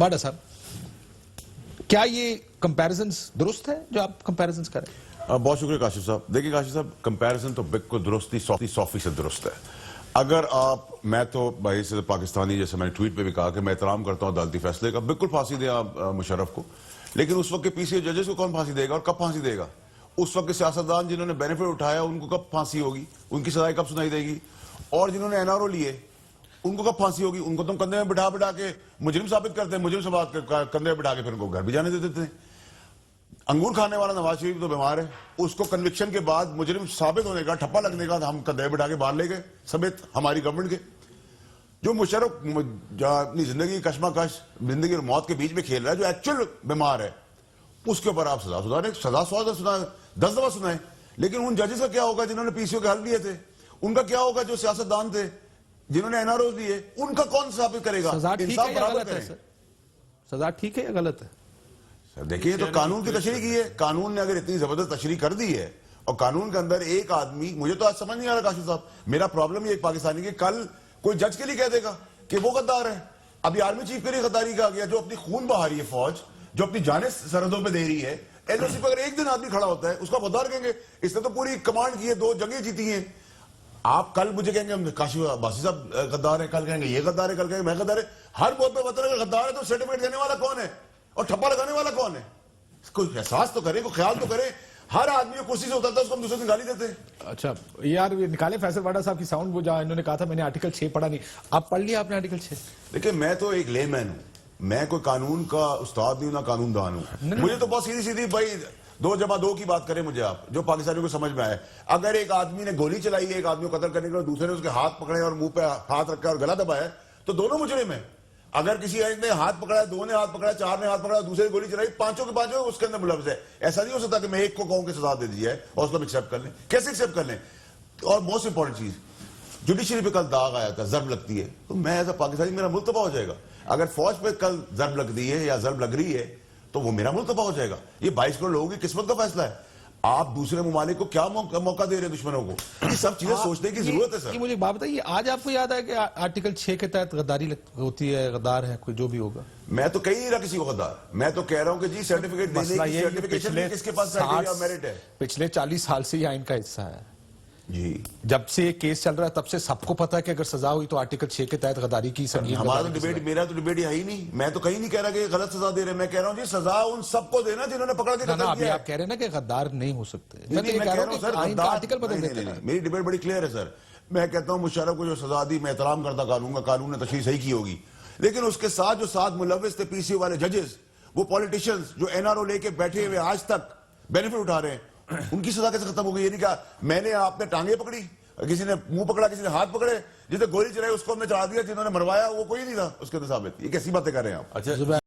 باڈا صاحب کیا یہ کمپیریزنز درست ہے جو آپ کمپیریزنز کریں؟ بہت شکریہ کاشف صاحب. دیکھیں کاشف صاحب, کمپیریزن تو بالکل درستی 100% درست ہے. اگر میں تو بھائی سے پاکستانی, جیسے میں نے ٹویٹ پہ بھی کہا کہ میں احترام کرتا ہوں عدالتی فیصلے کا, بالکل پھانسی دیں آپ مشرف کو, لیکن اس وقت کے پی سی اے ججز کو کون پھانسی دے گا اور کب پھانسی دے گا؟ اس وقت کے سیاستدان جنہوں نے بینیفٹ اٹھایا ان کو کب پھانسی ہوگی, ان کی سزائیں کب سنائی دے گی؟ اور جنہوں نے NRO لیے ان کو کب پھانسی ہوگی؟ ان کو تم کندھے میں بٹھا کے مجرم ثابت کرتے ہیں, مجرم سے کندھے میں بٹھا کے پھر ان کو گھر بھی جانے دے دیتے ہیں. انگور کھانے والا نواز شریف تو بیمار ہے, اس کو کنوکشن کے بعد مجرم ثابت ہونے کا, ٹھپا لگنے کا, ہم کندھے بٹھا کے باہر لے گئے سمیت ہماری گورنمنٹ کے. جو مشرف اپنی زندگی کشمکش, زندگی اور موت کے بیچ میں کھیل رہا ہے, جو ایکچوئل بیمار ہے, اس کے اوپر آپ سزا سزا 100 سنائیں, 10 دفعہ سنائیں. لیکن ان ججز کا کیا ہوگا جنہوں نے پی سی او کے حل لیے تھے؟ ان کا کیا ہوگا جو سیاستدان تھے جنہوں نے NRO لیے؟ ان کا کون ثابت کرے گا؟ سزا ٹھیک ہے یا غلط ہے سر؟ سزا ٹھیک ہے یا غلط ہے؟ دیکھیے تو قانون کی تشریح کی ہے. قانون نے اگر اتنی زبردست تشریح کر دی ہے, اور قانون کے اندر ایک آدمی, مجھے تو آج سمجھ نہیں آ رہا کاشف صاحب, میرا پرابلم یہ ایک پاکستانی کہ کل کوئی جج کے لیے کہہ دے گا کہ وہ غدار ہے. ابھی آرمی چیف کے لیے غداری کہا گیا, جو اپنی خون بہا رہی ہے فوج, جو اپنی جانیں سرحدوں پہ دے رہی ہے. LOC پہ اگر ایک دن آدمی کھڑا ہوتا ہے اس کو غدار کہیں گے؟ اس نے تو پوری کمانڈ کی ہے, 2 جنگیں جیتی ہیں. آپ کل مجھے کہیں گے کاشف عباسی صاحب غدار ہے, کل کہیں گے یہ غدار ہے, کل کہیں گے میں غدار ہے. ہر بات پہ بتا رہے غدار ہے تو سرٹیفکیٹ دینے والا کون ہے اور ٹھپا لگانے والا کون ہے؟ کوئی احساس تو کرے, کوئی خیال تو کرے. ہر آدمی کرسی سے اترتا ہے اس کو ہم دوسرے دن گالی دیتے ہیں. اچھا یار نکالے فیصل باڈا صاحب کی ساؤنڈ, وہ جہاں انہوں نے کہا تھا میں نے آرٹیکل 6 پڑھا نہیں, آپ پڑھ لیا آپ نے آرٹیکل 6؟ دیکھیں میں تو ایک لے مین ہوں, میں کوئی قانون کا استاد نہیں ہوں, نہ قانون دان ہوں. مجھے تو بہت سیدھی بھائی 2 جمع 2 کی بات کریں مجھے آپ, جو پاکستانیوں کو سمجھ میں آئے. اگر ایک آدمی نے گولی چلائی ہے ایک آدمی کو قتل کرنے کے لیے, دوسرے نے اس کے ہاتھ پکڑے اور منہ پہ ہاتھ رکھا اور گلا دبایا, تو دونوں مجرم ہیں. اگر کسی ایک نے ہاتھ پکڑا ہے, 2 نے ہاتھ پکڑا ہے, 4 نے ہاتھ پکڑا ہے, دوسرے نے گولی چلائی, 5 کے 5 اس کے اندر ملوث ہے. ایسا نہیں ہو سکتا کہ میں ایک کو کہوں کہ سزا دے دی جائے اور اس کو ایکسیپٹ کر لیں. کیسے ایکسیپٹ کر لیں؟ اور موسٹ امپورٹنٹ چیز, جوڈیشری پہ کل داغ آیا تھا, ضرب لگتی ہے, تو میں ایز اے پاکستانی میرا ملک تباہ ہو جائے گا. اگر فوج پہ کل ضرب لگ دی ہے یا ضرب لگ رہی ہے تو وہ میرا ملک تباہ ہو جائے گا. یہ 22 کروڑ لوگوں کی قسمت کا فیصلہ ہے. آپ دوسرے ممالک کو کیا موقع دے رہے ہیں دشمنوں کو؟ یہ سب چیزیں سوچنے کی ضرورت ہے سر. مجھے ایک بات بتائیے, آج آپ کو یاد ہے کہ آرٹیکل 6 کے تحت غداری ہوتی ہے, غدار ہے کوئی جو بھی ہوگا؟ میں تو کہی نہیں رہا کسی کو غدار, میں تو کہہ رہا ہوں کہ جی سرٹیفکیٹ دینے کی سرٹیفکیشن کس کے پاس میرٹ ہے. پچھلے 40 سال سے یہ آئین کا حصہ ہے جی. جب سے یہ کیس چل رہا ہے تب سے سب کو پتا ہے کہ اگر سزا ہوئی تو آرٹیکل 6 کے تحت غداری کی سنگین. ہمارا ڈیبیٹ, میرا تو ڈیبیٹ ہے ہی نہیں. میں تو کہیں نہیں کہہ رہا کہ غلط سزا دے رہے, میں کہہ رہا ہوں جی سزا ان سب کو دینا جنہوں نے پکڑ کے قتل کیا ہے. آپ کہہ رہے ہیں نا کہ غدار نہیں ہو سکتے. میں کہہ رہا ہوں سر آرٹیکل بدل دیتے ہیں. میری ڈیبیٹ بڑی کلیئر ہے سر. میں کہتا ہوں مشرف کو جو سزا دی, میں احترام کرتا قانون کا, قانون نے تشریح صحیح کی ہوگی, لیکن اس کے ساتھ جو 7 ملوث تھے PCO والے ججز, وہ پولیٹیشنز جو NRO لے کے بیٹھے ہوئے آج تک بینیفٹ اٹھا رہے ہیں, ان کی سزا کیسے ختم ہو گئی؟ یہ نہیں کہا میں نے آپ نے ٹانگیں پکڑی, کسی نے منہ پکڑا, کسی نے ہاتھ پکڑے, جسے گولی چلائی اس کو ہم نے چڑھا دیا, جنہوں نے مروایا وہ کوئی نہیں تھا اس کے اندر ثابت. یہ کیسی باتیں کر رہے ہیں آپ؟ اچھا